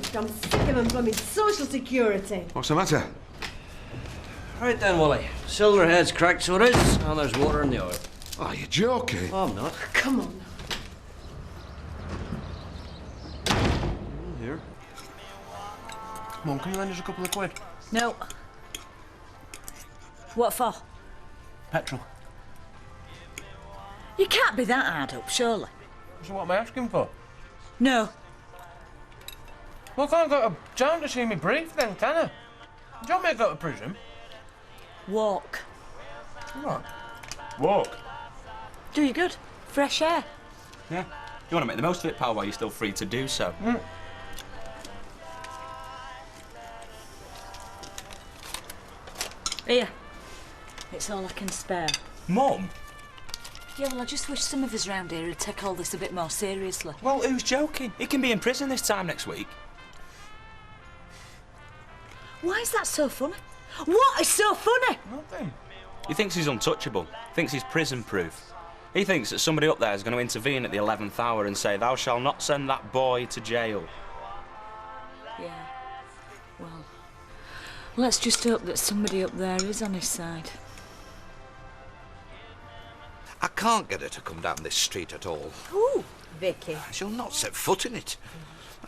stuffed. I'm sick of them blooming social security. What's the matter? Right then, Wally. Silverhead's cracked, so it is, and there's water in the oil. Oh, you're joking. Oh, I'm not. Come on. Here. Come on, can you lend us a couple of quid? No. What for? Petrol. You can't be that hard up, surely. So what am I asking for? No. Well, I can't go to town to see me brief then, can I? Do you want me to go to prison? Walk. What? Walk? Do you good. Fresh air. Yeah. You want to make the most of it, pal, while you're still free to do so. Here. It's all I can spare. Mum? Yeah, well, I just wish some of us round here would take all this a bit more seriously. Well, who's joking? He can be in prison this time next week. Why is that so funny? What is so funny? Nothing. He thinks he's untouchable. Thinks he's prison-proof. He thinks that somebody up there is going to intervene at the 11th hour and say, "Thou shalt not send that boy to jail." Yeah. Well, let's just hope that somebody up there is on his side. I can't get her to come down this street at all. Ooh, Vicky. She'll not set foot in it.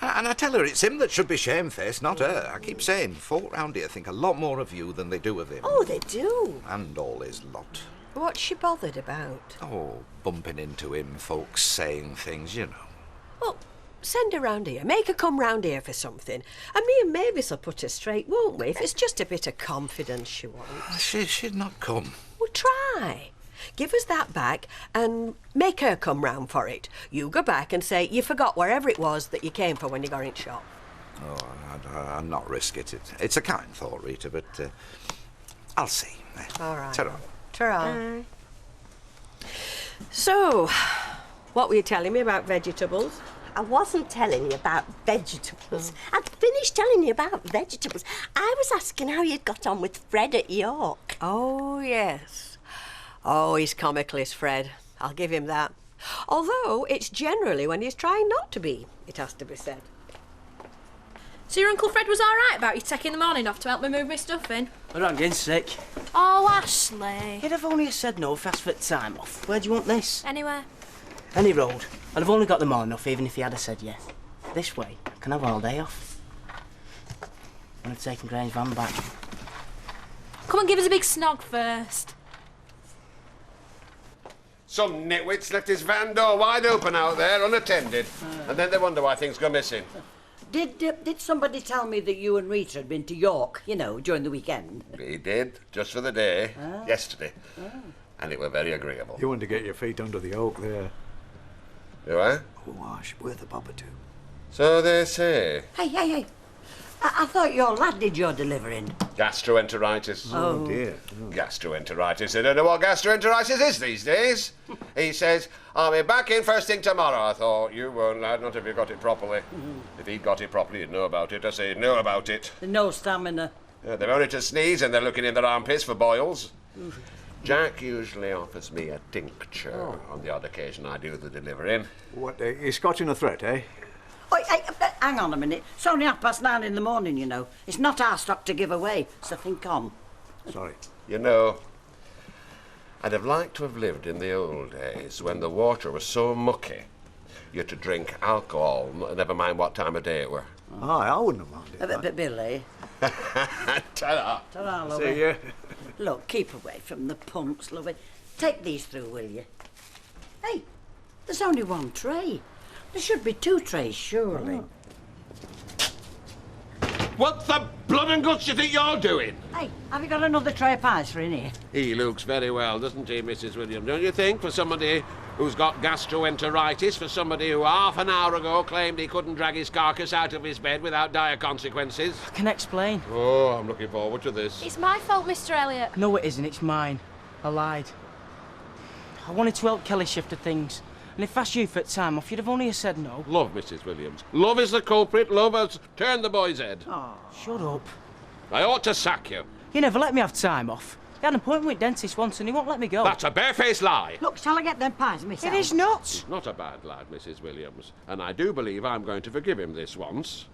And I tell her it's him that should be shamefaced, not her. I keep saying, folk round here think a lot more of you than they do of him. Oh, they do. And all his lot. What's she bothered about? Oh, bumping into him, folks saying things, you know. Well, send her round here. Make her come round here for something. And me and Mavis will put her straight, won't we? If it's just a bit of confidence she wants. She'd not come. Well, try. Give us that back and make her come round for it. You go back and say you forgot wherever it was that you came for when you got in shop. Oh, I'll not risk it. It's a kind thought, Rita, but I'll see. All right. Ta-ra. Ta-ra. So, what were you telling me about vegetables? I wasn't telling you about vegetables. I'd finished telling you about vegetables. I was asking how you'd got on with Fred at York. Oh, yes. Oh, he's comical, is Fred. I'll give him that. Although it's generally when he's trying not to be, it has to be said. So your Uncle Fred was all right about you taking the morning off to help me move my stuff in? I don't get sick. Oh, Ashley. He'd have only said no if asked for time off. Where do you want this? Anywhere. Any road. I'd have only got the morning off even if he had said yes. This way, I can have all day off. When I've taken Grange van back. Come and give us a big snog first. Some nitwit's left his van door wide open out there, unattended. And then they wonder why things go missing. Did somebody tell me that you and Rita had been to York, you know, during the weekend? He did, just for the day, yesterday. And it were very agreeable. You want to get your feet under the oak there. Do I? Oh, wash, worth a bob or two. So they say. Hey. I thought your lad did your delivering. Gastroenteritis. Oh, dear. Oh. Gastroenteritis. I don't know what gastroenteritis is these days. He says, "I'll be back in first thing tomorrow." I thought, you won't, lad, not if you got it properly. If he'd got it properly, he'd know about it. I say he'd know about it. No stamina. They've only to sneeze and they're looking in their armpits for boils. Jack usually offers me a tincture on the odd occasion I do the delivering. What, you're scotching a threat, eh? Oh, hang on a minute. It's only 9:30 in the morning, you know. It's not our stock to give away, so think on. Sorry. You know, I'd have liked to have lived in the old days when the water was so mucky you had to drink alcohol, never mind what time of day it were. Aye, I wouldn't have minded. But Billy. Ta-da. Ta-ra, lovey. See ya. Look, keep away from the punks, lovey. Take these through, will you? Hey, there's only one tray. There should be 2 trays, surely. What the blood and guts do you think you're doing? Hey, have you got another tray of pies for in here? He looks very well, doesn't he, Mrs. Williams? Don't you think, for somebody who's got gastroenteritis, for somebody who half an hour ago claimed he couldn't drag his carcass out of his bed without dire consequences? I can explain. Oh, I'm looking forward to this. It's my fault, Mr. Elliot. No, it isn't. It's mine. I lied. I wanted to help Kelly shift things. And if I asked you for time off, you'd have only said no. Love, Mrs. Williams. Love is the culprit. Love has turned the boy's head. Oh, shut up. I ought to sack you. You never let me have time off. I had an appointment with dentist once and he won't let me go. That's a barefaced lie. Look, shall I get them pies myself? It is not. Not a bad lad, Mrs. Williams. And I do believe I'm going to forgive him this once.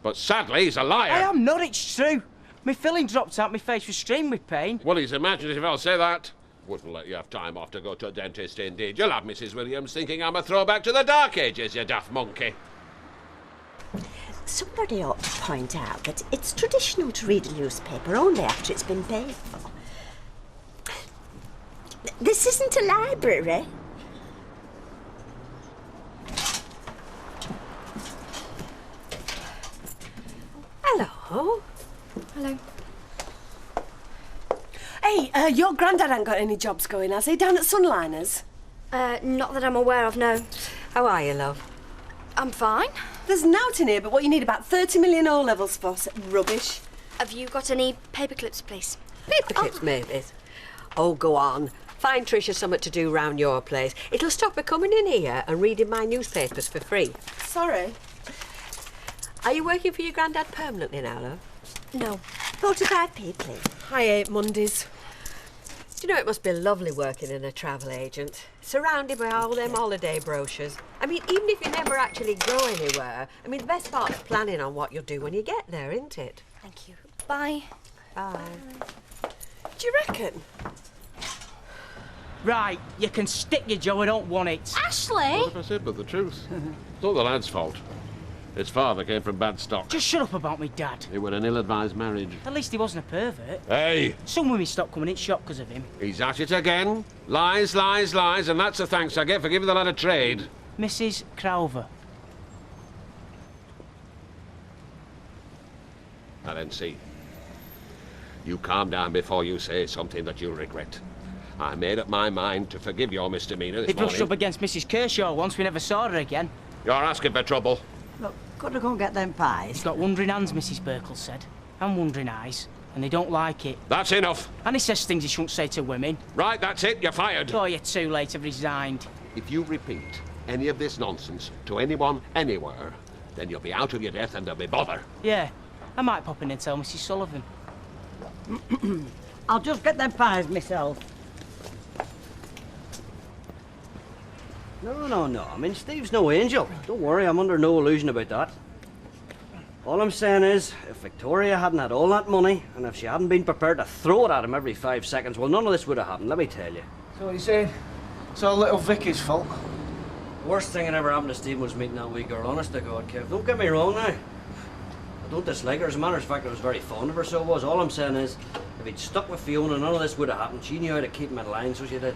But sadly, he's a liar. I am not, it's true. My filling dropped out, my face was streaming with pain. Well, he's imaginative, I'll say that. Wouldn't let you have time off to go to a dentist, indeed. You'll have Mrs. Williams thinking I'm a throwback to the Dark Ages, you daft monkey. Somebody ought to point out that it's traditional to read a newspaper only after it's been paid for. This isn't a library. Hello. Hello. Hey, your granddad ain't got any jobs going, has he? Down at Sunliners? Not that I'm aware of, no. How are you, love? I'm fine. There's nought in here but what you need about 30 million O-levels for. Rubbish. Have you got any paper clips, please? Paper clips, maybe. Oh, go on. Find Tricia something to do round your place. It'll stop her coming in here and reading my newspapers for free. Sorry. Are you working for your granddad permanently now, love? No. 45p, please. I hate Mondays. Do you know, it must be lovely working in a travel agent, surrounded by all them holiday brochures. I mean, even if you never actually go anywhere, I mean, the best part's planning on what you'll do when you get there, isn't it? Thank you. Bye. Bye. Do you reckon? Right, you can stick your Joe, I don't want it. Ashley! What if I said but the truth? It's not the lad's fault. His father came from bad stock. Just shut up about me dad. It was an ill-advised marriage. At least he wasn't a pervert. Hey! Some women stopped coming in shop because of him. He's at it again. Lies, lies, lies, and that's the thanks I get for giving the lad a trade. Mrs. Crowther. Now then, see. You calm down before you say something that you'll regret. I made up my mind to forgive your misdemeanour this He brushed up morning. against Mrs. Kershaw once, we never saw her again. You're asking for trouble. Look, gotta go and get them pies. He's got wandering hands, Mrs. Burkle said, and wandering eyes, and they don't like it. That's enough. And he says things he shouldn't say to women. Right, that's it. You're fired. Oh, you're too late, I've resigned. If you repeat any of this nonsense to anyone, anywhere, then you'll be out of your depth and there'll be bother. Yeah, I might pop in and tell Mrs. Sullivan. I'll just get them pies myself. No. I mean, Steve's no angel. Don't worry, I'm under no illusion about that. All I'm saying is, if Victoria hadn't had all that money, and if she hadn't been prepared to throw it at him every 5 seconds, well, none of this would have happened, let me tell you. So what are you saying? It's all little Vicky's fault? The worst thing that ever happened to Steve was meeting that wee girl, honest to God, Kev. Don't get me wrong now. I don't dislike her. As a matter of fact, I was very fond of her, so was. All I'm saying is, if he'd stuck with Fiona, none of this would have happened. She knew how to keep him in line, so she did.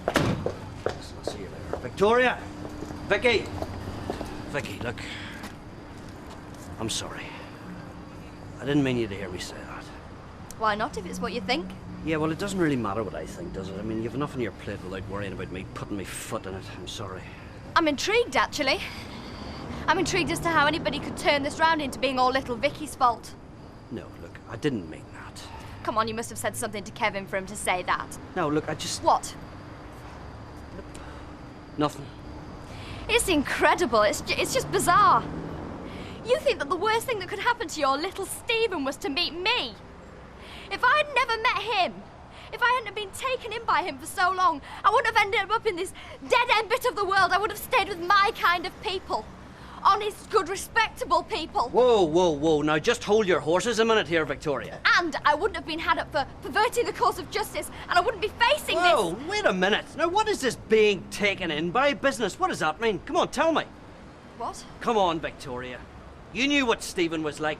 I'll see you later. Victoria! Vicky! Vicky, look. I'm sorry. I didn't mean you to hear me say that. Why not, if it's what you think? Yeah, well, it doesn't really matter what I think, does it? I mean, you've enough on your plate without worrying about me putting my foot in it. I'm sorry. I'm intrigued, actually. I'm intrigued as to how anybody could turn this round into being all little Vicky's fault. No, look, I didn't mean that. Come on, you must have said something to Kevin for him to say that. No, look, I just... What? Nothing. It's incredible. It's just bizarre. You think that the worst thing that could happen to your little Stephen was to meet me? If I'd never met him, if I hadn't been taken in by him for so long, I wouldn't have ended up in this dead-end bit of the world. I would have stayed with my kind of people. Honest, good, respectable people. Whoa. Now just hold your horses a minute here, Victoria. And I wouldn't have been had up for perverting the course of justice, and I wouldn't be facing Whoa, this. wait a minute. Now what is this being taken in by business? What does that mean? Come on, tell me. What? Come on, Victoria. You knew what Stephen was like.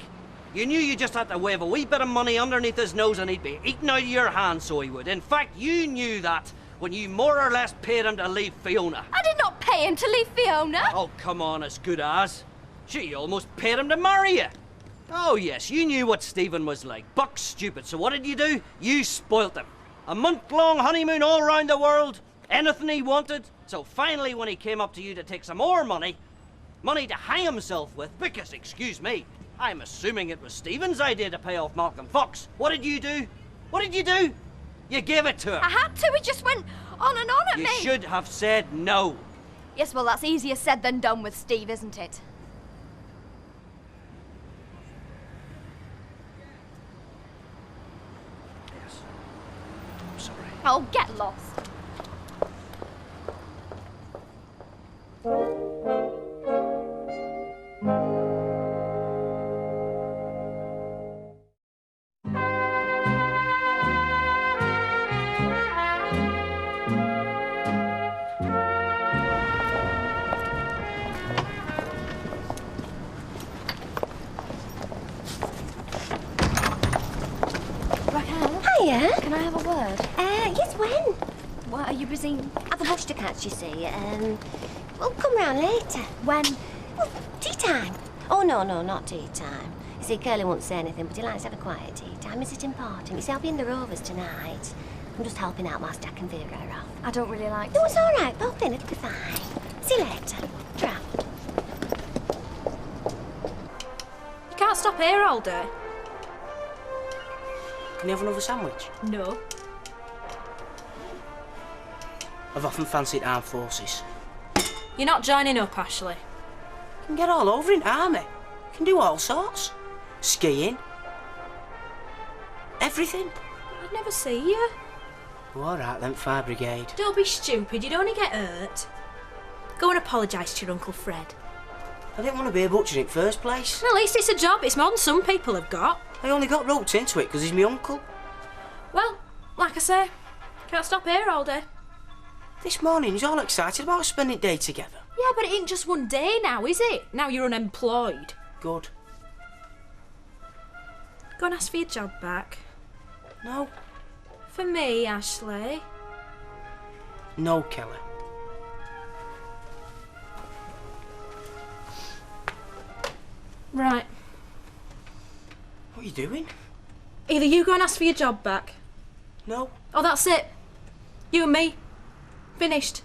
You knew you just had to wave a wee bit of money underneath his nose and he'd be eating out of your hand, so he would. In fact, you knew that when you more or less paid him to leave Fiona. I did not pay him to leave Fiona. Oh, come on, as good as. She almost paid him to marry you. Oh, yes, you knew what Stephen was like. Buck stupid. So what did you do? You spoilt him. A month-long honeymoon all round the world. Anything he wanted. So finally, when he came up to you to take some more money to hang himself with, because, excuse me, I'm assuming it was Stephen's idea to pay off Malcolm Fox. What did you do? What did you do? You gave it to him. I had to. It just went on and on at me. You should have said no. Yes, well, that's easier said than done with Steve, isn't it? Yes. I'm sorry. Oh, get lost. Hiya. Can I have a word? Yes, when? What, are you busy? I've a bush to catch, you see. Well, come round later. When? Well, tea time. Oh, no, not tea time. You see, Curly won't say anything, but he likes to have a quiet tea time. Is it important? You see, I'll be in the Rovers tonight. I'm just helping out whilst Jack and Vera are off. I don't really like No, it's all right. Pop in, it'll be fine. See you later. Ciao. You can't stop here all day. Can you have another sandwich? No. I've often fancied armed forces. You're not joining up, Ashley. You can get all over in army. You can do all sorts. Skiing. Everything. I'd never see you. Oh, all right then, fire brigade. Don't be stupid, you'd only get hurt. Go and apologise to your Uncle Fred. I didn't want to be a butcher in the first place. At least it's a job, it's more than some people have got. I only got roped into it because he's my uncle. Well, like I say, can't stop here all day. This morning he's all excited about spending day together. Yeah, but it ain't just one day now, is it? Now you're unemployed. Good. Go and ask for your job back. No. For me, Ashley. No, Kelly. Right. What are you doing? Either you go and ask for your job back. No. Oh, that's it. You and me. Finished.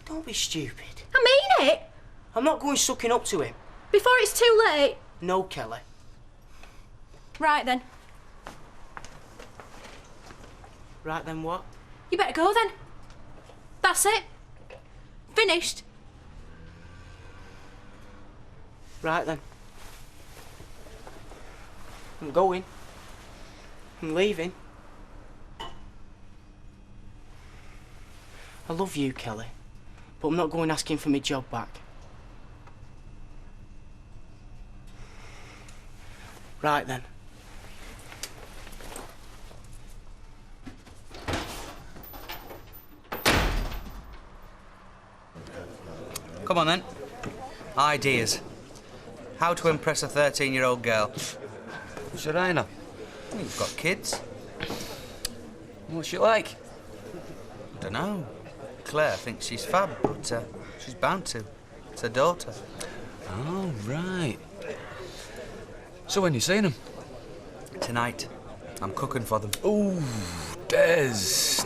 Don't be stupid. I mean it. I'm not going sucking up to him. Before it's too late. No, Kelly. Right then. Right then what? You better go then. That's it. Finished. Right then. I'm going. I'm leaving. I love you, Kelly, but I'm not going asking for my job back. Right then. Come on then. Ideas. How to impress a 13-year-old girl. Should I know? You've got kids. What's she like? Dunno. Claire thinks she's fab, but she's bound to. It's her daughter. Oh, right. So when you seen them? Tonight. I'm cooking for them. Ooh, Des.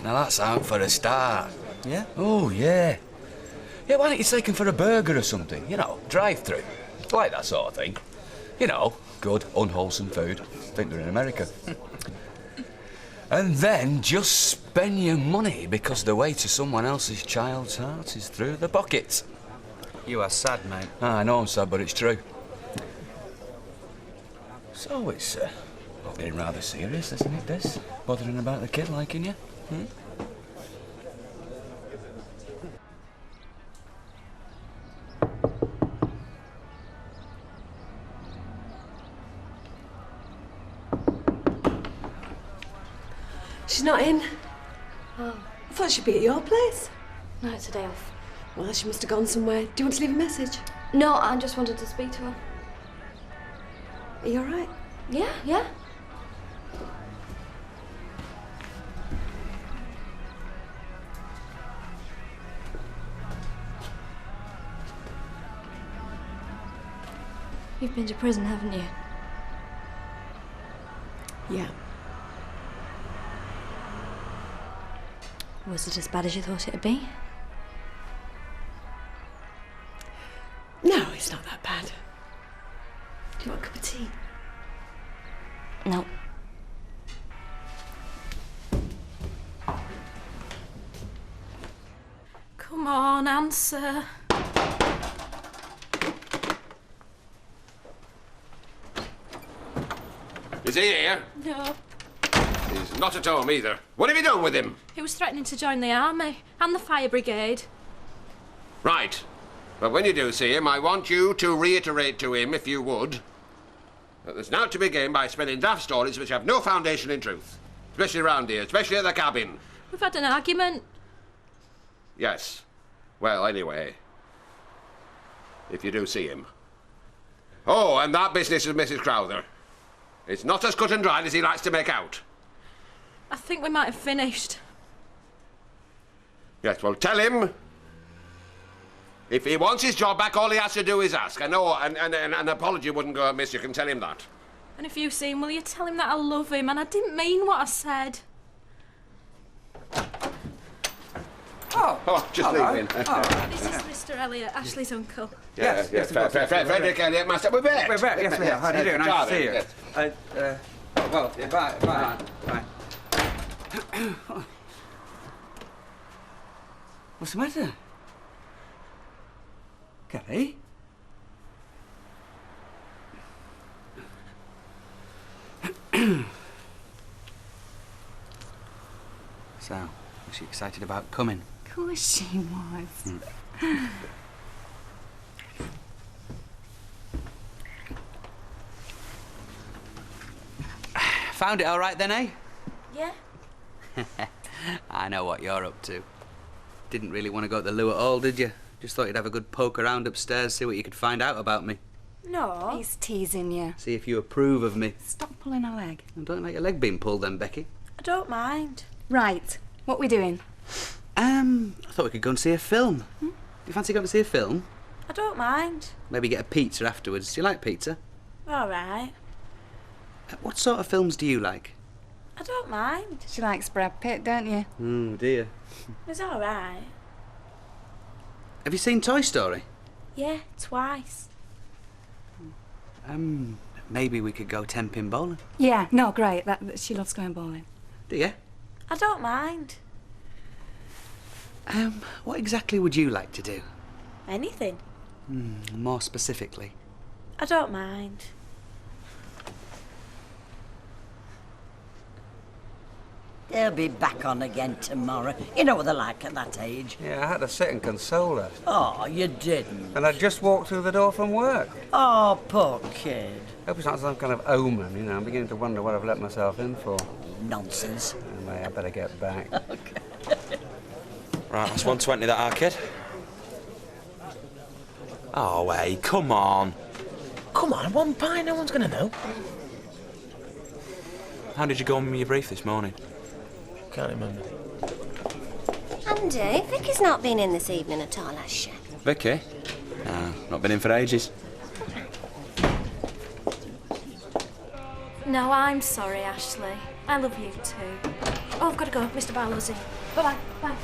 Now that's out for a start. Yeah? Oh, yeah. Yeah, why don't you take them for a burger or something? You know, drive-through. Like that sort of thing. You know, good, unwholesome food. I think they're in America. And then just spend your money because the way to someone else's child's heart is through the pockets. You are sad, mate. I know I'm sad, but it's true. So it's getting rather serious, isn't it, Des? Bothering about the kid liking you? Hmm? She's not in. Oh. I thought she'd be at your place. No, it's a day off. Well, she must have gone somewhere. Do you want to leave a message? No, I just wanted to speak to her. Are you all right? Yeah, yeah. You've been to prison, haven't you? Yeah. Was it as bad as you thought it'd be? No, it's not that bad. Do you want a cup of tea? No. Come on, answer. Is he here? No. He's not at home either. What have you done with him? He was threatening to join the army and the fire brigade. Right. But when you do see him, I want you to reiterate to him, if you would, that there's not to be gained by spinning daft stories which have no foundation in truth. Especially round here, especially at the cabin. We've had an argument. Yes. Well, anyway, if you do see him. Oh, and that business with Mrs. Crowther. It's not as cut and dried as he likes to make out. I think we might have finished. Yes, well, tell him. If he wants his job back, all he has to do is ask. I know, and an apology wouldn't go amiss. You can tell him that. And if you see him, will you tell him that I love him and I didn't mean what I said? Oh, just hello. leave him. This is Mr. Elliot, Ashley's uncle. Yes, Frederick Elliot, Master. We're back. We're back, yes, we are. How do you do? Nice to see you. Yes. Well, bye. What's the matter? Kelly? So, was she excited about coming? Of course she was. Found it all right then, eh? Yeah. I know what you're up to. Didn't really want to go to the loo at all, did you? Just thought you'd have a good poke around upstairs, see what you could find out about me. No. He's teasing you. See if you approve of me. Stop pulling her leg. Well, don't like your leg being pulled then, Becky. I don't mind. Right. What we doing? I thought we could go and see a film. Do you fancy going to see a film? I don't mind. Maybe get a pizza afterwards. Do you like pizza? All right. What sort of films do you like? I don't mind. She likes Brad Pitt, don't you? Oh, dear. It's all right. Have you seen Toy Story? Yeah, twice. Maybe we could go 10-pin bowling. Yeah, no, great. She loves going bowling. Do you? I don't mind. What exactly would you like to do? Anything. More specifically. I don't mind. They'll be back on again tomorrow. You know what they're like at that age. Yeah, I had to sit and console her. Oh, you didn't. And I just walked through the door from work. Oh, poor kid. Hope it's not some kind of omen, you know. I'm beginning to wonder what I've let myself in for. Nonsense. Anyway, I better get back. Right, that's 120 that, our kid. Oh, hey, come on. Come on, one pie, no one's gonna know. How did you go on with your brief this morning? Can't remember. Andy, Vicky's not been in this evening at all, has she? Vicky? No, not been in for ages. No, I'm sorry, Ashley. I love you too. Oh, I've got to go. Mr. Barlow's in. Bye-bye. Bye.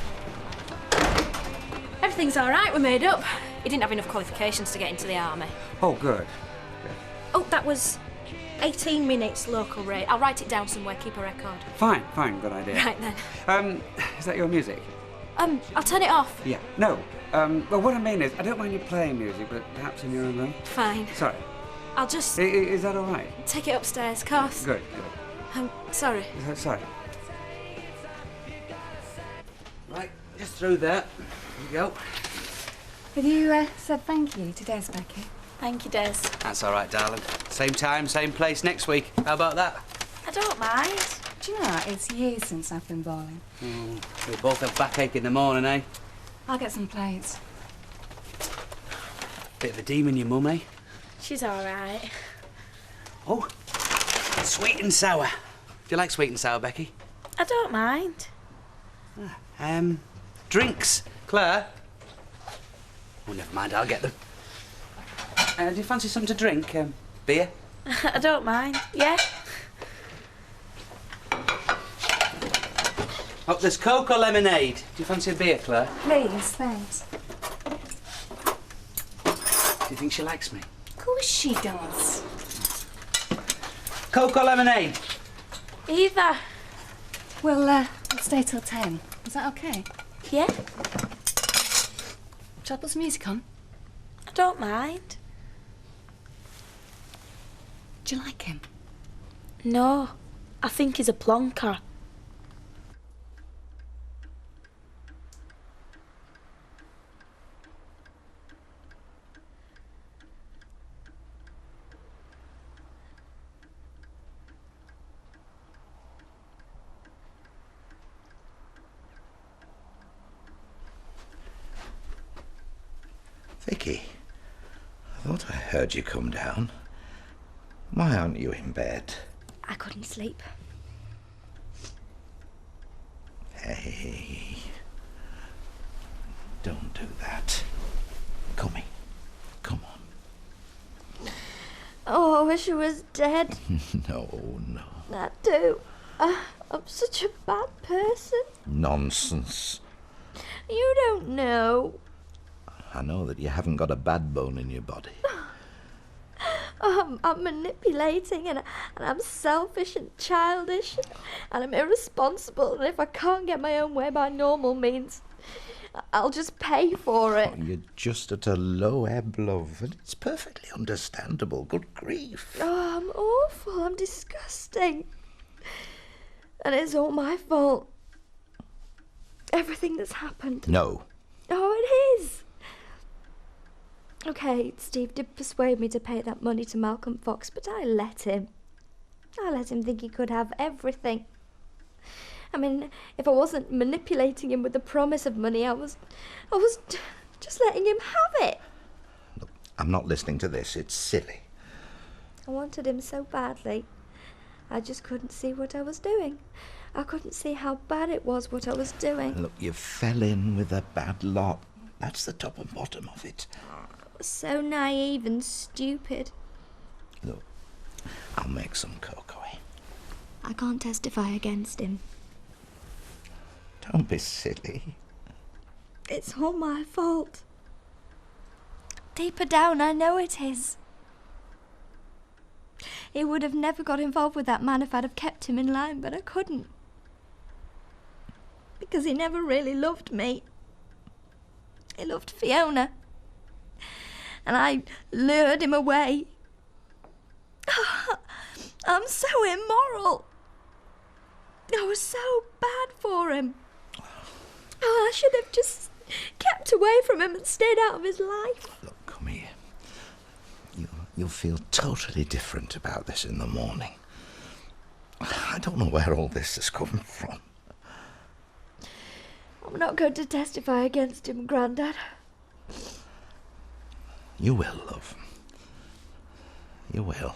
Everything's all right. We're made up. He didn't have enough qualifications to get into the army. Oh, good. Oh, that was 18 minutes local rate. I'll write it down somewhere, keep a record. Fine, good idea. Right then. Is that your music? I'll turn it off. Yeah. No. Well, what I mean is, I don't mind you playing music, but perhaps in your own room. Fine. Sorry. I'll just... Is that all right? Take it upstairs, course. Good. I'm sorry. Sorry. Right, just through there. Here you go. Have you said thank you to Des, Becky? Thank you, Des. That's all right, darling. Same time, same place next week. How about that? I don't mind. Do you know, it's years since I've been bowling. We both have backache in the morning, eh? I'll get some plates. Bit of a demon, your mum, eh? She's all right. Oh, sweet and sour. Do you like sweet and sour, Becky? I don't mind. Drinks. Claire? Oh, never mind, I'll get them. Do you fancy something to drink? Beer? I don't mind. Yeah? Oh, there's Coke or lemonade. Do you fancy a beer, Claire? Please, thanks. Do you think she likes me? Of course she does. Coke or lemonade? Either. We'll stay till 10. Is that okay? Yeah? Shall I put some music on? I don't mind. Do you like him? No. I think he's a plonker. Vicky, I thought I heard you come down. Why aren't you in bed? I couldn't sleep. Hey, don't do that. Come in. Come on. Oh, I wish I was dead. No. I do. I'm such a bad person. Nonsense. You don't know. I know that you haven't got a bad bone in your body. I'm manipulating and I'm selfish and childish and I'm irresponsible, and if I can't get my own way by normal means, I'll just pay for it. Oh, you're just at a low ebb, love, and it's perfectly understandable. Good grief. Oh, I'm awful. I'm disgusting. And it's all my fault. Everything that's happened. No. Oh, it is. Okay, Steve did persuade me to pay that money to Malcolm Fox, but I let him. I let him think he could have everything. I mean, if I wasn't manipulating him with the promise of money, I was just letting him have it. Look, I'm not listening to this. It's silly. I wanted him so badly. I just couldn't see what I was doing. I couldn't see how bad it was what I was doing. Look, you fell in with a bad lot. That's the top and bottom of it. So naive and stupid. Look, I'll make some cocoa. I can't testify against him. Don't be silly. It's all my fault. Deeper down, I know it is. He would have never got involved with that man if I'd have kept him in line, but I couldn't. Because he never really loved me. He loved Fiona. And I lured him away. I'm so immoral. I was so bad for him. Oh, I should have just kept away from him and stayed out of his life. Look, come here. You'll feel totally different about this in the morning. I don't know where all this has come from. I'm not going to testify against him, Grandad. You will, love. You will.